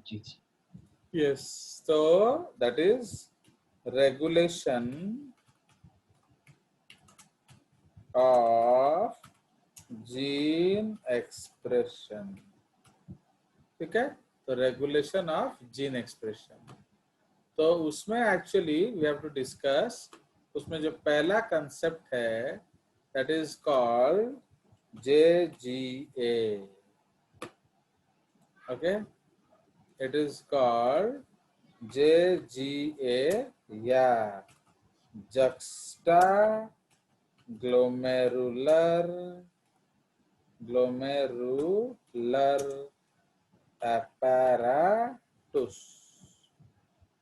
Ji ji. Yes, so that is regulation of gene expression. ठीक है, तो regulation of gene expression, तो उसमें actually we have to discuss, उसमें जो पहला कंसेप्ट है that is called JGA. Okay, it is called JGA या जक्स्टा ग्लोमेरुलर apparatus.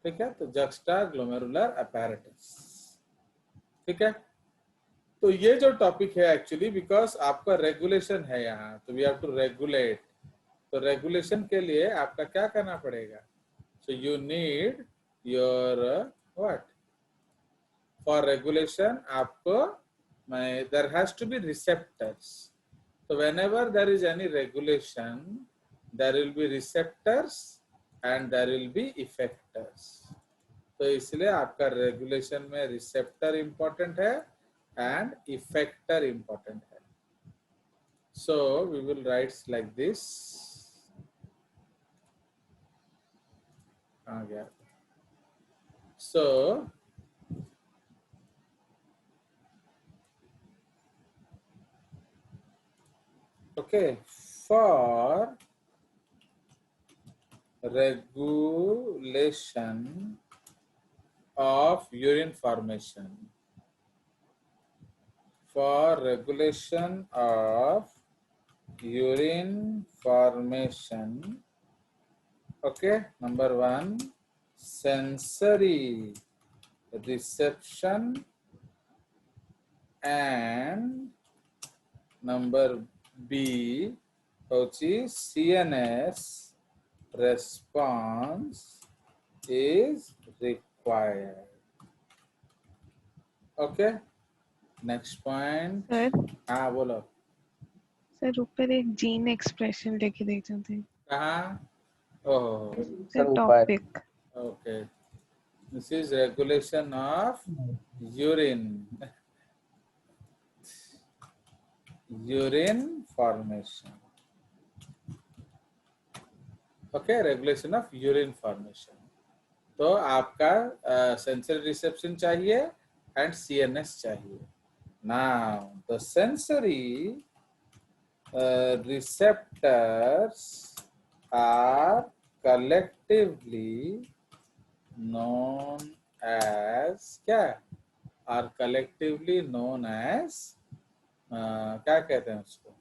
ठीक है, तो जक्स्टा ग्लोमेरुलर apparatus. ठीक है, तो ये जो टॉपिक है एक्चुअली, बिकॉज आपका रेगुलेशन है यहाँ, तो वी हैव टू रेगुलेट, तो रेगुलेशन के लिए आपका क्या करना पड़ेगा, so you need your what, for regulation आपको there has to be receptors, so whenever there is any regulation there will be receptors and there will be effectors. तो इसलिए आपका रेगुलेशन में रिसेप्टर इंपॉर्टेंट है एंड इफेक्टर इंपॉर्टेंट है. So we will write like this. आ गया. So okay, for regulation of urine formation, for regulation of urine formation, okay, number 1, sensory reception, and number B, which is CNS response is required. Okay, next point. Sir हाँ बोलो. Sir ऊपर एक gene expression लेके दे थे. कहाँ? ओह, sir ऊपर. Topic. okay, this is regulation of urine. urine formation. Okay, regulation of urine formation. तो आपका सेंसरी रिसेप्शन चाहिए एंड CNS चाहिए. Now the sensory receptors are collectively known as क्या? Are collectively known as क्या कहते हैं उसको?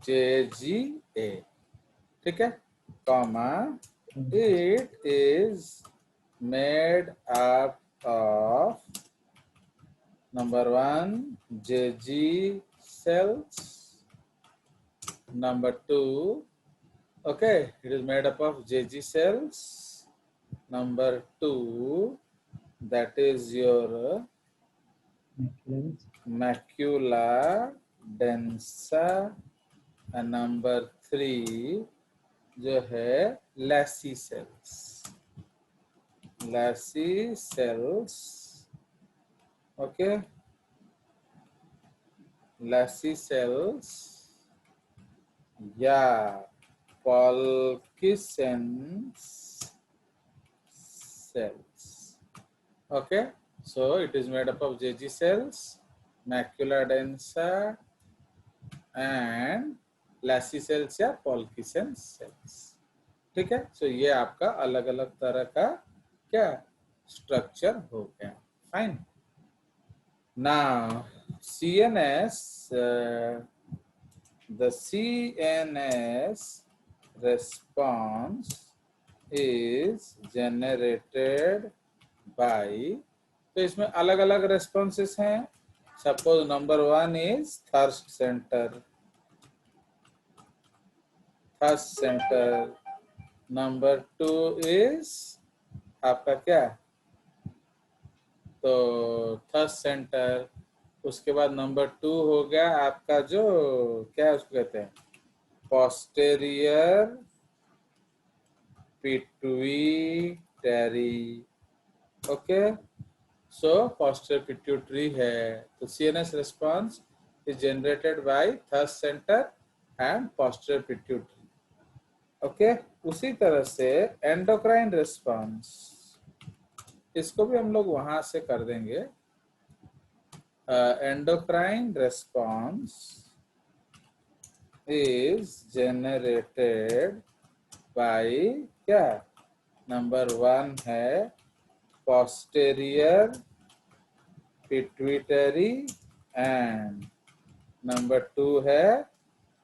JGA. ठीक है, comma, it is made up of number 1 JG cells, number 2, okay, it is made up of JG cells, number 2, that is your macula densa, and number 3 जो है Lassie cells. Lassie cells, okay, Lassie cells या Pulkissen's cells. Okay, so it is made up of JG cells, macula densa, and Lassie cells या Pulkissen's cells. ठीक है, so ये आपका अलग अलग तरह का क्या स्ट्रक्चर हो गया. Fine. Now CNS, the CNS response is generated by, तो इसमें अलग अलग रेस्पॉन्सेस हैं. Suppose number 1 is thirst centre, number 2 is आपका क्या, तो थर्स्ट सेंटर, उसके बाद नंबर 2 हो गया आपका जो क्या उसको कहते हैं, posterior pituitary. ओके, सो posterior pituitary है, तो CNS response is generated by thirst center and posterior pituitary. Okay, उसी तरह से endocrine response, इसको भी हम लोग वहां से कर देंगे. Endocrine response is generated by क्या, नंबर 1 है posterior pituitary and नंबर 2 है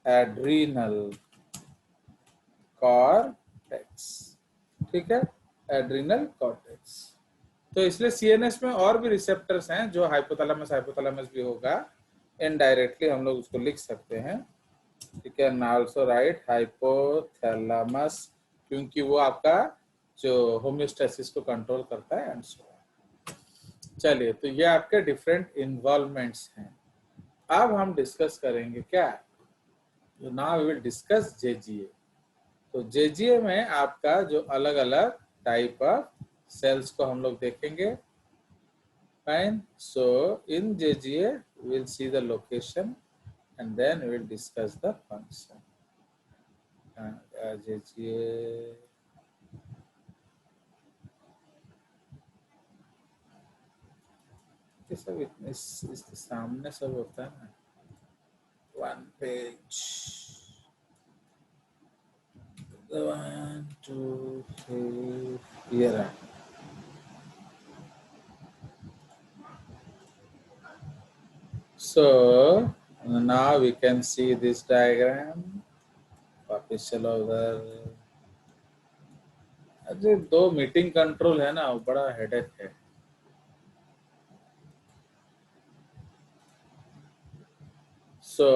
adrenal cortex. ठीक है, एड्रिनल कॉर्टेक्स. तो इसलिए सीएनएस में और भी रिसेप्टर्स हैं जो हाइपोथैलेमस भी होगा, इनडायरेक्टली हम लोग उसको लिख सकते हैं. ठीक है, ऑल्सो राइट हाइपोथैलेमस, क्योंकि वो आपका जो होम्योस्टेसिस को कंट्रोल करता है एंड सो. चलिए, तो ये आपके डिफरेंट इन्वॉल्वमेंट्स हैं. अब हम डिस्कस करेंगे क्या, now we will discuss JGA. तो जेजीए में आपका जो अलग अलग टाइप ऑफ सेल्स को हम लोग देखेंगे. Fine, so in JGA we will see the location and then we will discuss the function. JGA सब इसके सामने सब होता है ना, 1 page, 1 2 3 here. So now we can see this diagram. वापस चलो उधर. जो 2 मीटिंग कंट्रोल है ना, वो बड़ा हेडेक है. So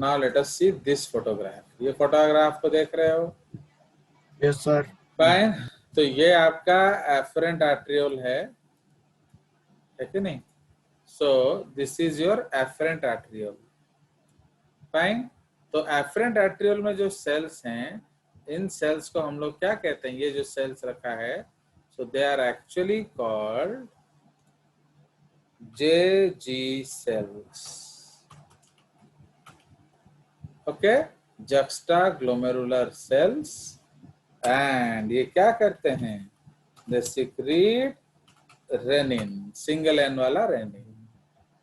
now let us see this photograph. ये फोटोग्राफ को देख रहे हो? Yes, sir. फाइन, तो ये आपका एफरेंट आर्ट्रियोल है कि नहीं? So this is your efferent arteriole. Fine, तो एफरेंट आर्ट्रियोल में जो सेल्स हैं, इन सेल्स को हम लोग क्या कहते हैं? ये जो सेल्स रखा है, so they are actually called JG cells. Okay, juxtaglomerular cells. And ये क्या करते हैं? They secrete renin, single N वाला रेनिन.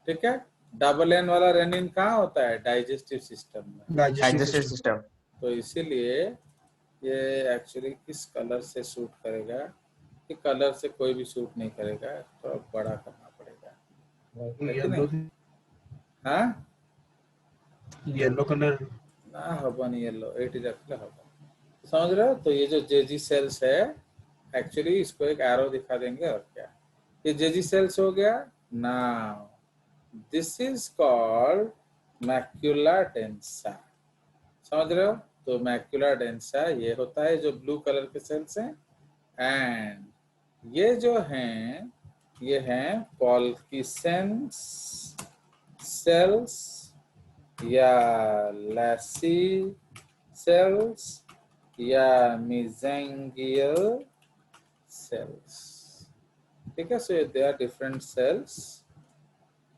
ठीक है, डबल एन वाला रेनिन कहाँ होता है? डाइजेस्टिव सिस्टम में. Digestive system. तो इसीलिए ये एक्चुअली किस कलर से सूट करेगा? कि कलर से कोई भी सूट नहीं करेगा, तो बड़ा करना पड़ेगा. हाँ, Yellow color. ना हबन येलो 8 रखले हबन. समझ रहे हो? तो ये जो जेजी सेल्स है, एक्चुअली इसको एक एरो दिखा देंगे और क्या. ये जेजी सेल्स हो गया. Now this is called macula densa. समझ रहे हो? तो मैक्यूला डेंसा ये होता है जो ब्लू कलर के सेल्स हैं. एंड ये जो हैं, ये हैं पॉल्किसेंस सेल्स या लैसी सेल्स या मेसेंगियल सेल्स. ठीक है, so they are different cells.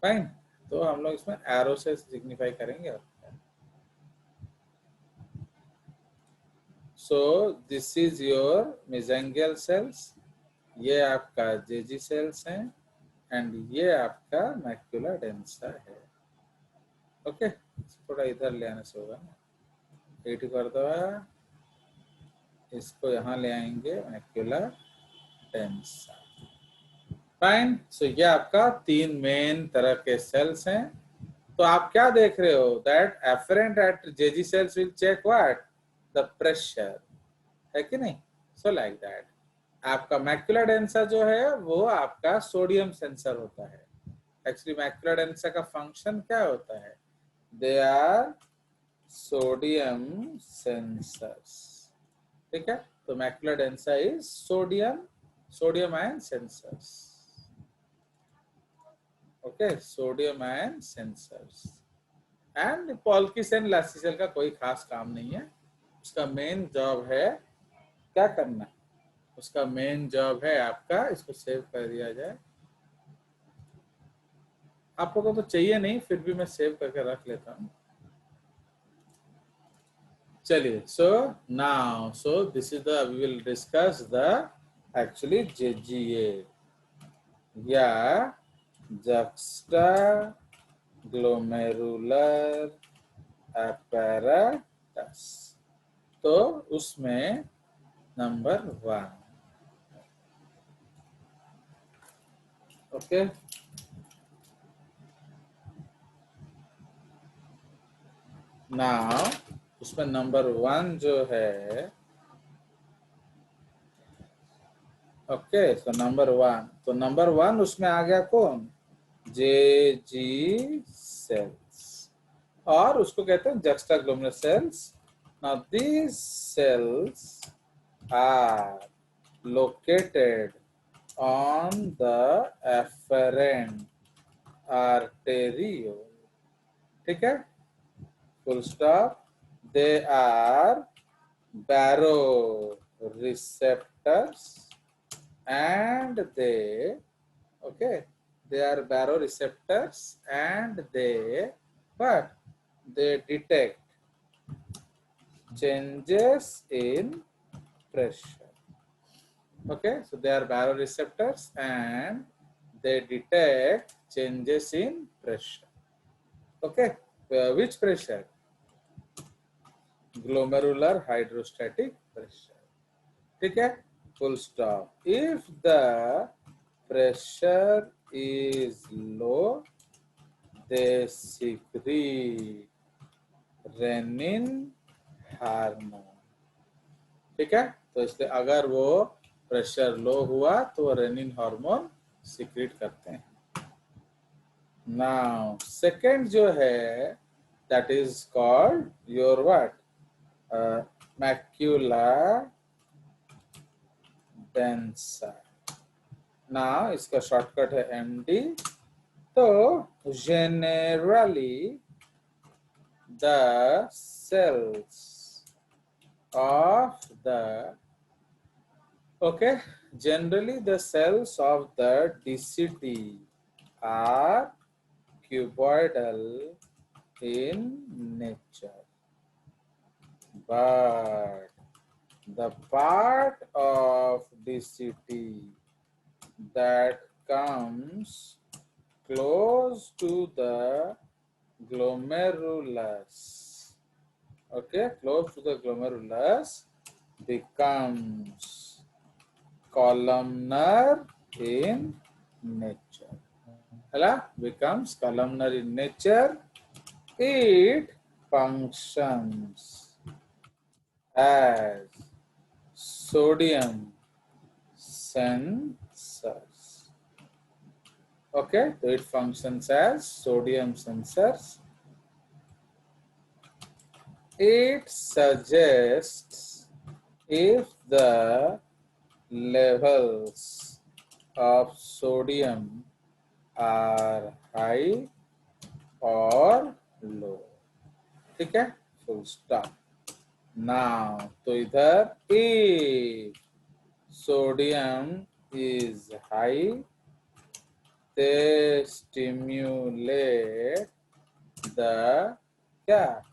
Fine, तो हम लोग इसमें एरो से सिग्निफाई करेंगे. So this is your mesangial cells, ये आपका जेजी सेल्स हैं, एंड ये आपका मैक्यूला डेंसा है. ओके, थोड़ा इधर ले आने से होगा ना. 8 कर दो, इसको यहाँ ले आएंगे, मैक्यूला डेंसा. फाइन, सो ये आपका 3 मेन तरह के सेल्स हैं. तो आप क्या देख रहे हो? That afferent at JG cells will check what? The pressure, है कि नहीं? सो लाइक दैट आपका मैक्यूला डेंसा जो है वो आपका सोडियम सेंसर होता है. एक्चुअली मैक्यूला डेंसा का फंक्शन क्या होता है? They are sodium sensors. ठीक है, तो macula densa is sodium ion sensors. Okay, sodium ion sensors. And polkissen lacis cell का कोई खास काम नहीं है, उसका मेन जॉब है क्या करना, उसका मेन जॉब है आपका, इसको सेव कर दिया जाए, आप लोगों को तो चाहिए नहीं, फिर भी मैं सेव करके रख लेता हूँ। चलिए, so now, so this is the, we will discuss the actually JGA या जक्स्टा ग्लोमेरुलर apparatus। तो उसमें नंबर 1, ओके। नाउ उसमें नंबर 1 जो है, ओके, तो नंबर 1, तो नंबर 1 उसमें आ गया कौन, JG सेल्स, और उसको कहते हैं juxtaglomeralar cells। Now these cells are located on the afferent arteriole, ठीक है, full stop। They are baroreceptors and they, okay, they are baroreceptors and they, but they detect changes in pressure, okay, so they are baroreceptors and they detect changes in pressure, okay, which pressure, glomerular hydrostatic pressure, ठीक है, full stop। If the pressure is low, they secrete renin hormone, ठीक है, तो इसलिए अगर वो pressure low हुआ तो रेनिन हार्मोन सिक्रीट करते हैं। नाउ सेकंड जो है, that is called your what, macula densa. Now इसका शॉर्टकट है MD। तो generally the cells of the, okay, generally the cells of the DCT are cuboidal in nature, but the part of DCT that comes close to the glomerulus, okay, close to the glomerulus becomes columnar in nature, Hala? Becomes columnar in nature. It functions as sodium sensors. Okay, so it functions as sodium sensors. It suggests if the levels of sodium are high or low. ठीक है, full stop. Now, तो इधर if sodium is high, they stimulate the क्या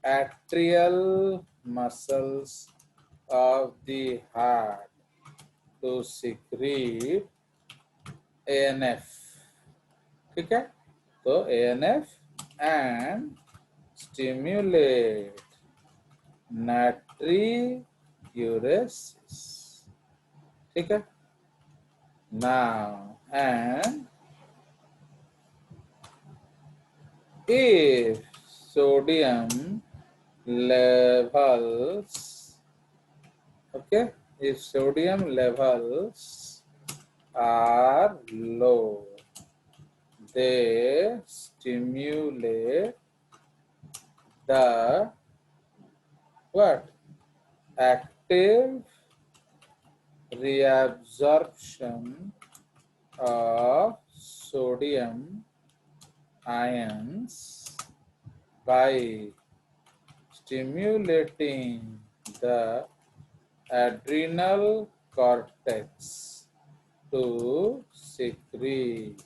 atrial muscles of the heart to secrete ANF. ठीक है, तो ANF and stimulate natriuresis. ठीक है, now and if sodium levels, okay, if sodium levels are low, they stimulate the what? Active reabsorption of sodium ions by stimulating the adrenal cortex to secrete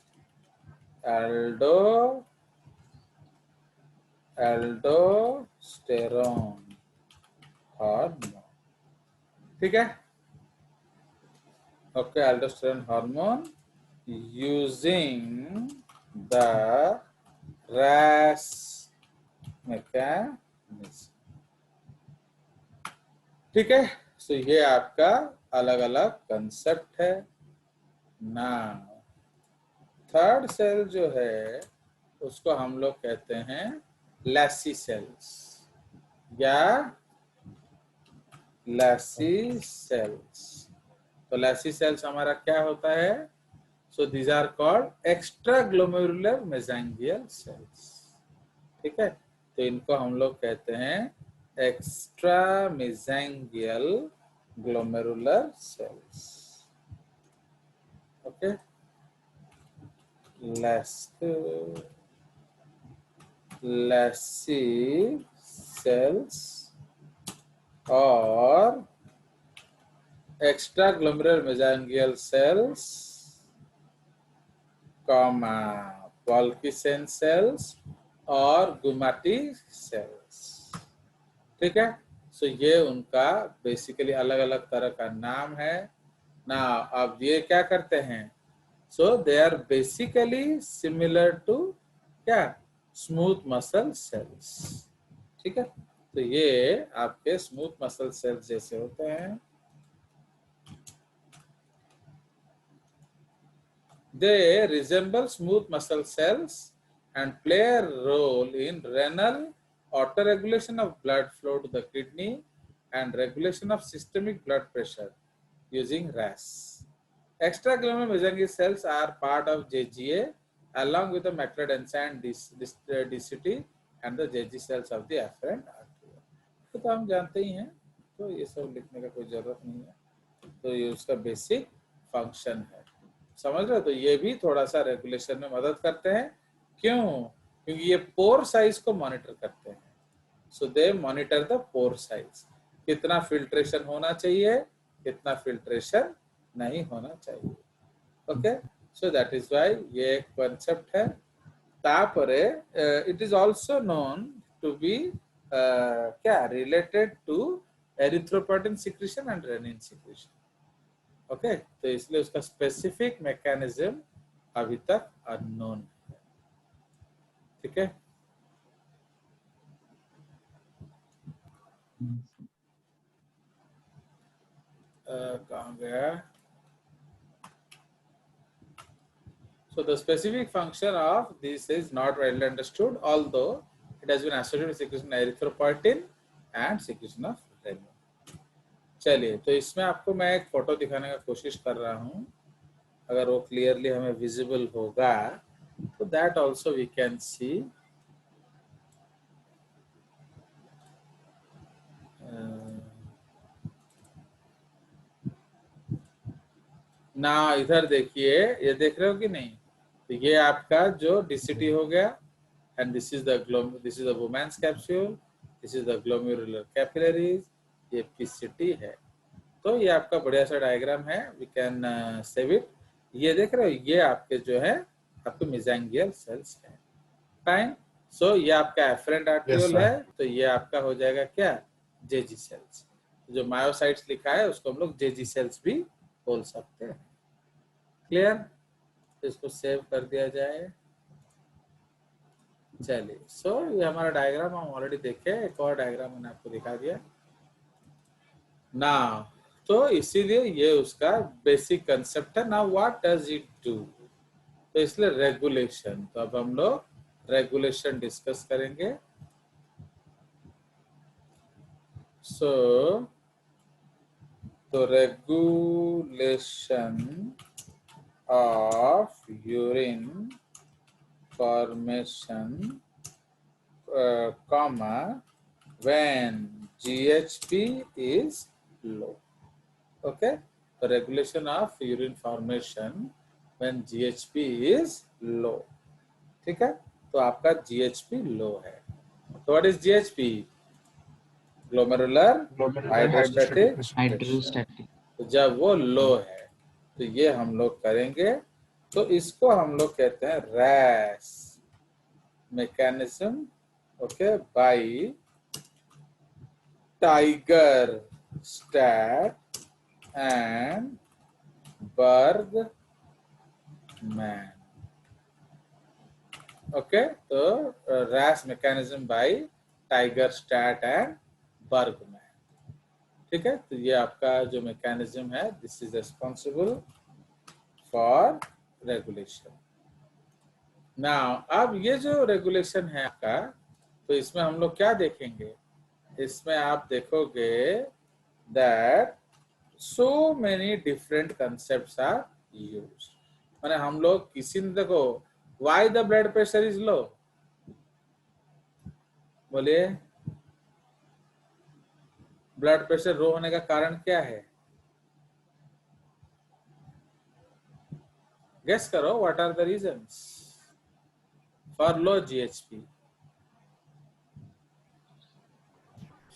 aldosterone hormone. ठीक है? Okay, aldosterone hormone using the RAS mechanism. ठीक है? तो ये आपका अलग अलग concept है ना. थर्ड सेल जो है उसको हम लोग कहते हैं लैसी सेल्स या लैसी सेल्स. तो लैसी सेल्स हमारा क्या होता है? So these are called extra glomerular mesangial cells. ठीक है? तो इनको हम लोग कहते हैं extra mesangial glomerular cells. Okay, lacis cells और extra glomerular mesangial cells, comma polkissen cells और गुमाटी सेल्स. ठीक है? सो ये उनका बेसिकली अलग अलग तरह का नाम है ना. अब ये क्या करते हैं? So they are basically similar to क्या? Smooth muscle cells. ठीक है? तो ये आपके स्मूथ मसल सेल्स जैसे होते हैं. They resemble smooth muscle cells and play a role in renal autoregulation of blood flow to the kidney and regulation of systemic blood pressure using RAS. Extraglomerular mesangial cells are part of JGA along with the macrodensin DCT and the JG cells of the afferent artery. तो हम जानते ही हैं, तो ये सब लिखने का कोई जरूरत नहीं है. तो ये उसका बेसिक फंक्शन है. समझ रहे हो? तो ये भी थोड़ा सा रेगुलेशन में मदद करते हैं. क्यों? क्योंकि ये पोर साइज को मॉनिटर करते हैं. So they monitor the pore size. कितना फिल्ट्रेशन होना चाहिए, कितना फिल्ट्रेशन नहीं होना चाहिए. Okay, so that is why ये एक कॉन्सेप्ट है. तापरे it is also known to be क्या related to erythropoietin secretion and renin secretion. Okay, तो इसलिए उसका स्पेसिफिक मैकेनिज्म अभी तक अननोन है. ठीक है? कहाँ गया? So the specific function of this is not widely understood, although it has been associated with secretion of erythropoietin and secretion of renin. चलिए, तो इसमें आपको मैं एक फोटो दिखाने का कोशिश कर रहा हूँ. अगर वो क्लियरली हमें विजिबल होगा तो that also we can see. ना इधर देखिए, ये देख रहे हो कि नहीं? तो ये आपका जो DCT हो गया and this is the Bowman's capsule, this is the glomerular capillaries, ये PCT है. तो ये आपका बढ़िया सा डायग्राम है. We can save it. ये देख रहे हो, ये आपके जो है आपके मेसेंजियल सेल्स है. फाइन. सो ये आपका एफरेंट आर्ट्रियोल है. तो ये आपका हो जाएगा क्या? जेजी सेल्स. जो मायोसाइट्स लिखा है उसको हम लोग जेजी सेल्स भी बोल सकते हैं. क्लियर? इसको सेव कर दिया जाए. चलिए, सो ये हमारा डायग्राम हम ऑलरेडी देखे. एक और डायग्राम मैंने आपको दिखा दिया ना. तो इसीलिए ये उसका बेसिक कंसेप्ट है. ना व्हाट डज इट डू? तो इसलिए रेगुलेशन. तो अब हम लोग रेगुलेशन डिस्कस करेंगे. सो तो regulation of urine formation, comma, when GHP is low. Okay, the regulation of urine formation when GHP is low. ठीक है? तो आपका GHP लो है. So what is GHP? Glomerular hydratic pressure. Hydrostatic तो जब वो लो है तो ये हम लोग करेंगे, तो इसको हम लोग कहते हैं RAS mechanism, okay, by Tigerstedt and Bergman. Okay, तो RAS mechanism by Tigerstedt and Bergman. ठीक है, तो ये आपका जो मैकेनिज्म है, this is responsible for regulation. Now अब ये जो रेगुलेशन है आपका, तो इसमें हम लोग क्या देखेंगे, इसमें आप देखोगे that so many different concepts are used. माने हम लोग किसी ने देखो, why the blood pressure is low, बोलिए, ब्लड प्रेशर लो होने का कारण क्या है? गेस करो, what are the reasons for low GHP?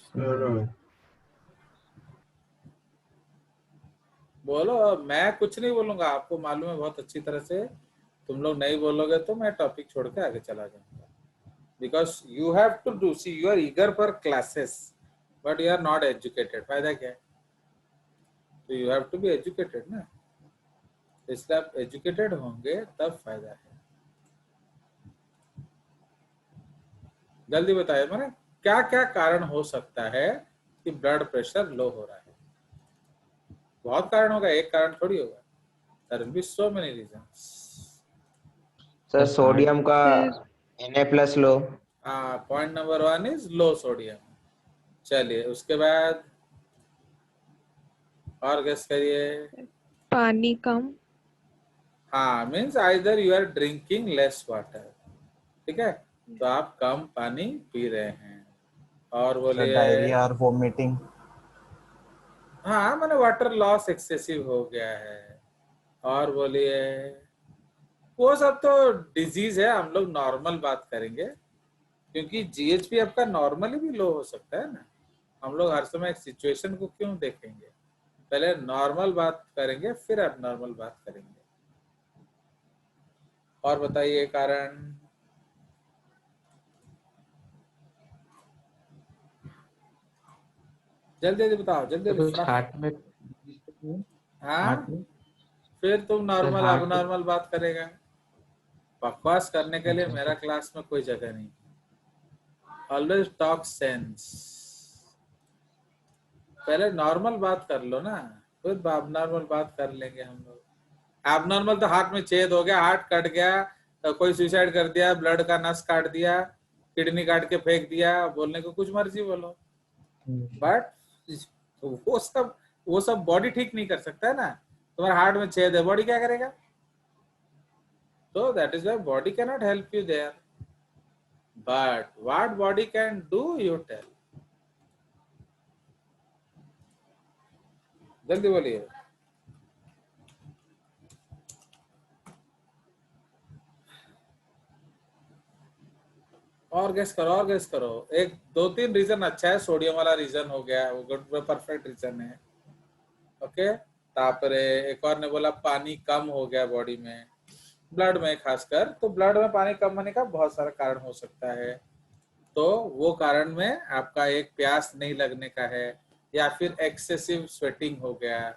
Sir बोलो, मैं कुछ नहीं बोलूंगा, आपको मालूम है बहुत अच्छी तरह से। तुम लोग नहीं बोलोगे तो मैं टॉपिक छोड़ के आगे चला जाऊंगा, because you have to do, see you are eager for classes but you are not educated. फायदा क्या है? तो you have to be educated ना, इसलिए आप एजुकेटेड होंगे तब फायदा है। जल्दी बताइए, मैंने क्या क्या कारण हो सकता है कि ब्लड प्रेशर लो हो रहा है? बहुत कारण होगा, एक कारण थोड़ी होगा, there will be so many reasons. Sir sodium का Na+ low. Point number 1 is low sodium. चलिए उसके बाद और गेस करिए। पानी कम। हाँ, means either you are drinking less water. ठीक है, तो आप कम पानी पी रहे हैं। और बोलिए, डायरिया और वोमिटिंग। हाँ, मैंने वाटर लॉस एक्सेसिव हो गया है। और बोलिए, वो सब तो डिजीज है, हम लोग नॉर्मल बात करेंगे, क्योंकि जीएचपी आपका नॉर्मली भी लो हो सकता है ना। हम लोग हर समय एक सिचुएशन को क्यों देखेंगे, पहले नॉर्मल बात करेंगे फिर अब नॉर्मल बात करेंगे। और बताइए कारण। जल्दी जल्दी बताओ, जल्दी तो कुछ जल्दी। हार्ट में, हाँ, हार्ट में फिर तुम नॉर्मल हार्ट अब नॉर्मल बात करेगा। बकवास करने के लिए अच्छा, मेरा क्लास में कोई जगह नहीं। Always talk sense. पहले नॉर्मल बात कर लो ना, फिर नॉर्मल बात कर लेंगे हम लोग। एबनॉर्मल तो हार्ट में छेद हो गया, हार्ट कट गया, तो कोई सुसाइड कर दिया, ब्लड का नस काट दिया, किडनी काट के फेंक दिया, बोलने को कुछ मर्जी बोलो, बट वो सब बॉडी ठीक नहीं कर सकता है ना। तुम्हारे हार्ट में छेद है, बॉडी क्या करेगा? तो that is why body can not help you there, but what body can do you tell. जल्दी बोलिए। और गेस करो, और गेस करो। एक दो तीन रीजन अच्छा है, सोडियम वाला रीजन हो गया, वो गुड परफेक्ट रीजन है। ओके, तापरे एक और ने बोला पानी कम हो गया बॉडी में, ब्लड में खासकर। तो ब्लड में पानी कम होने का बहुत सारा कारण हो सकता है। तो वो कारण में आपका एक प्यास नहीं लगने का है, या फिर एक्सेसिव स्वेटिंग हो गया,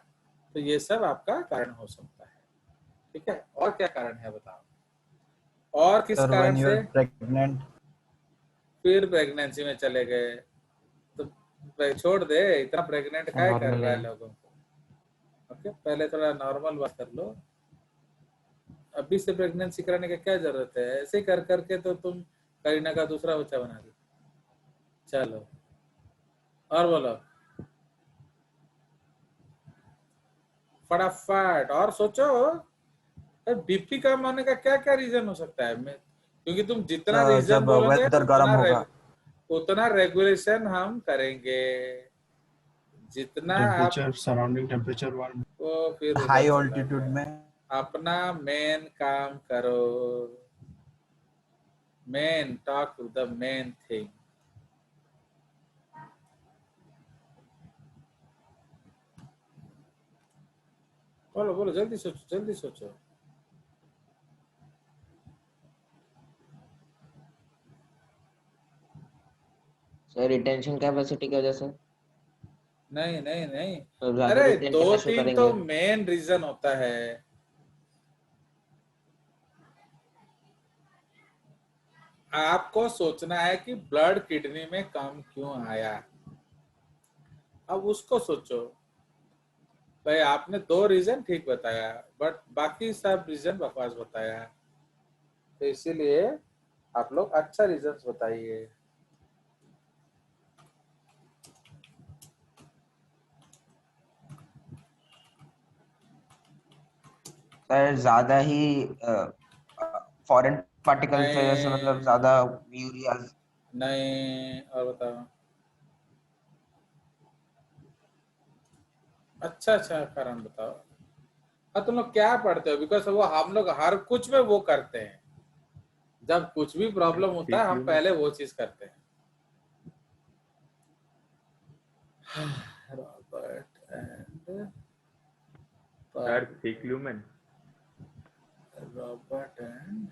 तो ये सब आपका कारण हो सकता है। ठीक है, और क्या कारण है बताओ? और किस सर कारण when you say? Are pregnant. फिर प्रेगनेंसी में चले गए, तो छोड़ दे, इतना प्रेग्नेंट क्या कर Normal रहा है है। लोगों को। ओके, पहले थोड़ा नॉर्मल बात कर लो। अभी से प्रेगनेंसी कराने की क्या जरूरत है? ऐसे ही कर करके तो तुम करीना का दूसरा बच्चा बना दी। चलो और बोलो फटाफट, और सोचो बीपी कम होने का क्या क्या रीजन हो सकता है। क्योंकि तुम जितना रीजन जब बोलोगे वेदर गर्म होगा, उतना रेगुलेशन हम करेंगे। जितना आप टेम्परेचर, सराउंडिंग टेम्परेचर वन। वो फिर उधर हाई चला ऑल्टीट्यूड गया। में। अपना मेन काम करो, main talk the main thing. बोलो बोलो, जल्दी सोचो जल्दी सोचो। सर रिटेंशन कैपेसिटी की वजह से। नहीं नहीं नहीं, तो ज्यादा अरे रिटेन दो कैसे शो तीन तो करेंगे? मेन रीजन होता है। आपको सोचना है कि ब्लड किडनी में कम क्यों आया, अब उसको सोचो। भाई आपने दो रीजन ठीक बताया, बट बाकी सब रीजन बकवास बताया, तो इसीलिए आप लोग अच्छा रीजन बताइए। सर ज्यादा ही फॉरेन पार्टिकल्स की वजह से, मतलब नहीं ज्यादा यूरिया। नहीं, और बताओ। अच्छा अच्छा कारण बताओ। हाँ तुम लोग क्या पढ़ते हो, बिकॉज वो हम लोग हर कुछ में वो करते हैं, जब कुछ भी प्रॉब्लम होता है हम पहले वो चीज करते हैं। रॉबर्ट एंड सर सीख लूं मैं? रॉबर्ट एंड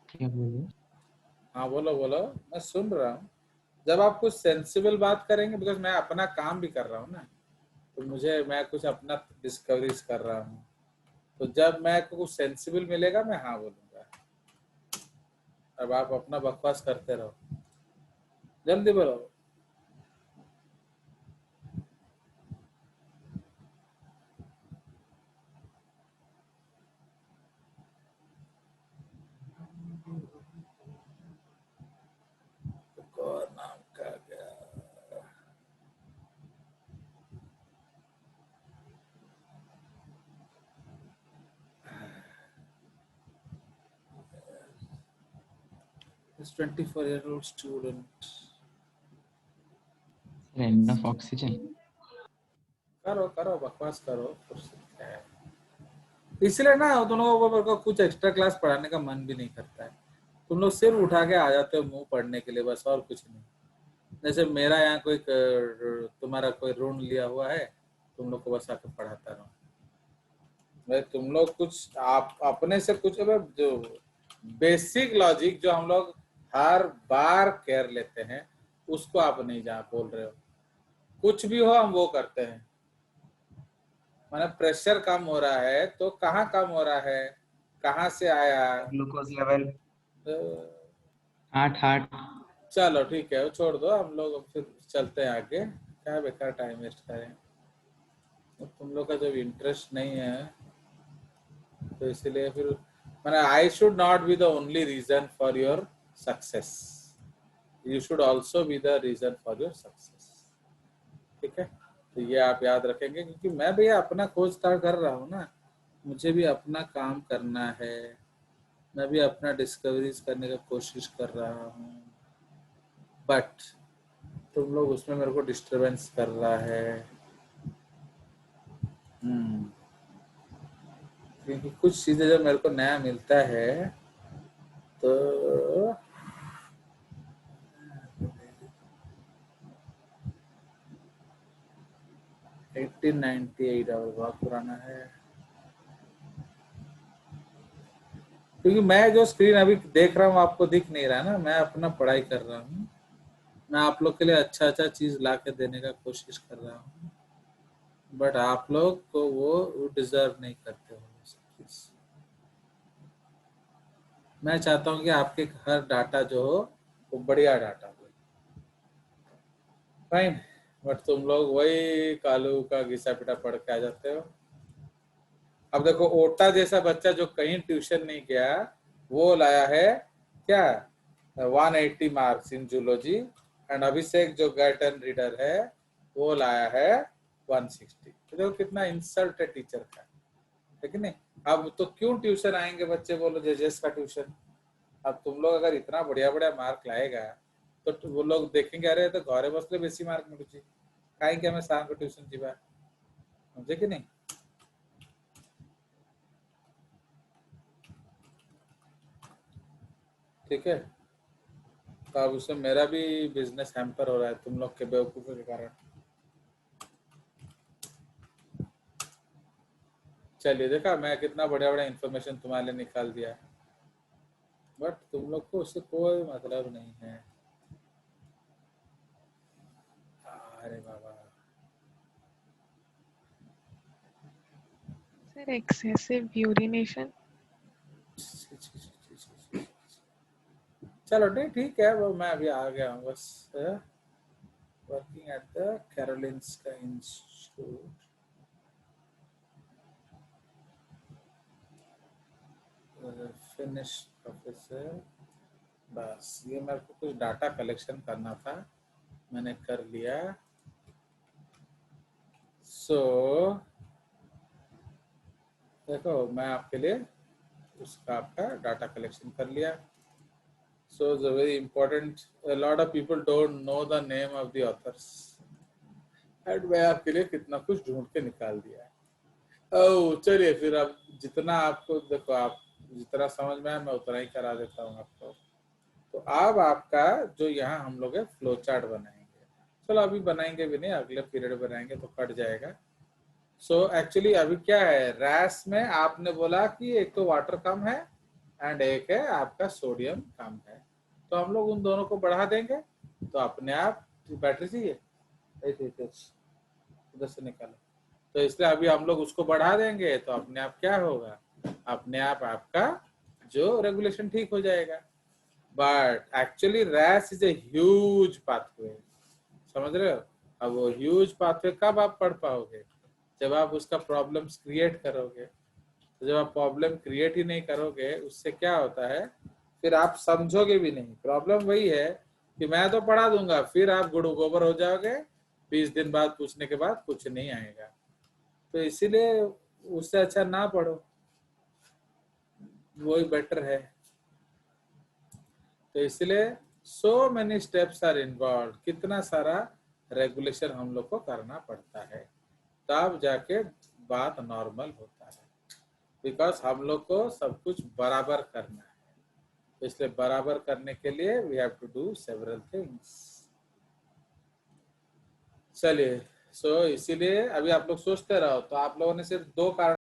क्या बोले? हाँ बोलो बोलो, मैं सुन रहा हूँ। जब आप कुछ सेंसिबल बात करेंगे, बिकॉज मैं अपना काम भी कर रहा हूँ ना, तो मुझे मैं कुछ अपना डिस्कवरीज कर रहा हूँ, तो जब मैं को कुछ सेंसिबल मिलेगा मैं हाँ बोलूंगा। अब आप अपना बकवास करते रहो, जल्दी बोलो। और नाम का गया। This 24-year-old student। enough oxygen. करो करो बकवास करो, फुर्सत है। इसलिए ना तुम लोगों को कुछ एक्स्ट्रा क्लास पढ़ाने का मन भी नहीं करता है। तुम लोग सिर्फ उठा के आ जाते हो मुंह पढ़ने के लिए, बस और कुछ नहीं। जैसे मेरा यहाँ कोई तुम्हारा कोई ऋण लिया हुआ है, तुम लोग को बस आके पढ़ाता रहो। भाई तुम लोग कुछ आप अपने से कुछ जो बेसिक लॉजिक जो हम लोग हर बार केयर लेते हैं, उसको आप नहीं जा बोल रहे हो। कुछ भी हो हम वो करते हैं। माने प्रेशर कम हो रहा है तो कहाँ कम हो रहा है, कहाँ से आया? Glucose level. हार्ट चलो ठीक है, वो छोड़ दो, हम लोग फिर चलते हैं आगे, क्या बेकार टाइम वेस्ट करें। तुम लोग का जब इंटरेस्ट नहीं है तो इसलिए फिर माने I should not be the only reason for your success, you should also be the reason for your success. ठीक है, तो ये आप याद रखेंगे, क्योंकि मैं भैया अपना खोजताड़ कर रहा हूँ ना, मुझे भी अपना काम करना है, मैं भी अपना डिस्कवरीज करने की कोशिश कर रहा हूँ, बट तुम लोग उसमें मेरे को डिस्टरबेंस कर रहा है। क्योंकि कुछ चीजें जब मेरे को नया मिलता है तो 1898 और बहुत पुराना है। क्योंकि मैं जो स्क्रीन अभी देख रहा हूँ आपको दिख नहीं रहा ना, मैं अपना पढ़ाई कर रहा हूँ, मैं आप लोग के लिए अच्छा अच्छा चीज ला के देने का कोशिश कर रहा हूँ, बट आप लोग को वो डिजर्व नहीं करते हो। मैं चाहता हूँ कि आपके हर डाटा जो हो वो बढ़िया डाटा हो। फाइन, बट तुम लोग वही कालू का घिसा पिटा पढ़ के आ जाते हो। अब देखो ओटा जैसा बच्चा जो कहीं ट्यूशन नहीं गया, वो लाया है क्या 180 मार्क्स इन जूलॉजी, एंड अभिषेक जो गैटन रीडर है वो लाया है 160। तो देखो कितना इंसल्ट है टीचर का, है कि नहीं? अब तो क्यों ट्यूशन आएंगे बच्चे, बोलो जेजेस का ट्यूशन। अब तुम लोग अगर इतना बढ़िया बढ़िया मार्क लाएगा तो वो लोग देखेंगे अरे तो घरे बसले बेसी मार्क मिलुची, कहीं हमें शाम को ट्यूशन जीवा, समझे कि नहीं? ठीक है, तो अब उसमें मेरा भी बिजनेस हैम्पर हो रहा है तुम लोग के बेवकूफी के कारण। चलिए देखा मैं कितना बढ़िया बढ़िया इंफॉर्मेशन तुम्हारे लिए निकाल दिया, बट तुम लोग को उससे कोई मतलब नहीं है। अरे बाबा, सर एक्सेसिव यूरिनेशन। चलो नहीं ठीक है, वो मैं अभी आ गया हूँ बस। Working at the Karolinska institute, finish professor. बस ये मेरे को कुछ डाटा कलेक्शन करना था, मैंने कर लिया। सो देखो मैं आपके लिए उसका आपका डाटा कलेक्शन कर लिया। So it's a very important. A lot of people don't know the name of the authors. And मैं आपके लिए कितना कुछ ढूंढ के निकाल दिया है। ओह चलिए फिर अब जितना आपको देखो, आप जितना समझ में आया मैं उतना ही करा देता हूँ आपको। तो अब आपका जो यहाँ हम लोग फ्लो चार्ट बनाएंगे, चलो अभी बनाएंगे भी नहीं, अगले पीरियड बनाएंगे तो कट जाएगा। सो एक्चुअली अभी क्या है, रैस में आपने बोला कि एक तो वाटर कम है एंड एक है आपका सोडियम कम है, तो हम लोग उन दोनों को बढ़ा देंगे तो अपने आप। बैटरी चाहिए उधर से निकालो, तो इसलिए अभी हम लोग उसको बढ़ा देंगे तो अपने आप क्या होगा, अपने आप आपका जो रेगुलेशन ठीक हो जाएगा। But actually RAS is a huge pathway, समझ रहे हो। अब वो ह्यूज पाथवे कब आप पढ़ पाओगे, जब आप उसका प्रॉब्लम्स क्रिएट करोगे। तो जब आप प्रॉब्लम क्रिएट ही नहीं करोगे, उससे क्या होता है, फिर आप समझोगे भी नहीं। प्रॉब्लम वही है कि मैं तो पढ़ा दूंगा, फिर आप गुड़ गोबर हो जाओगे, 20 दिन बाद पूछने के बाद कुछ नहीं आएगा। तो इसीलिए उससे अच्छा ना पढ़ो, वही बेटर है। तो इसलिए so many steps are involve, कितना सारा रेगुलेशन हम लोग को करना पड़ता है, तब जाके बात नॉर्मल होता है। बिकॉज हम लोग को सब कुछ बराबर करना है, तो इसलिए बराबर करने के लिए we have to do several things. चलिए, सो इसीलिए अभी आप लोग सोचते रहो, तो आप लोगों ने सिर्फ 2 कारण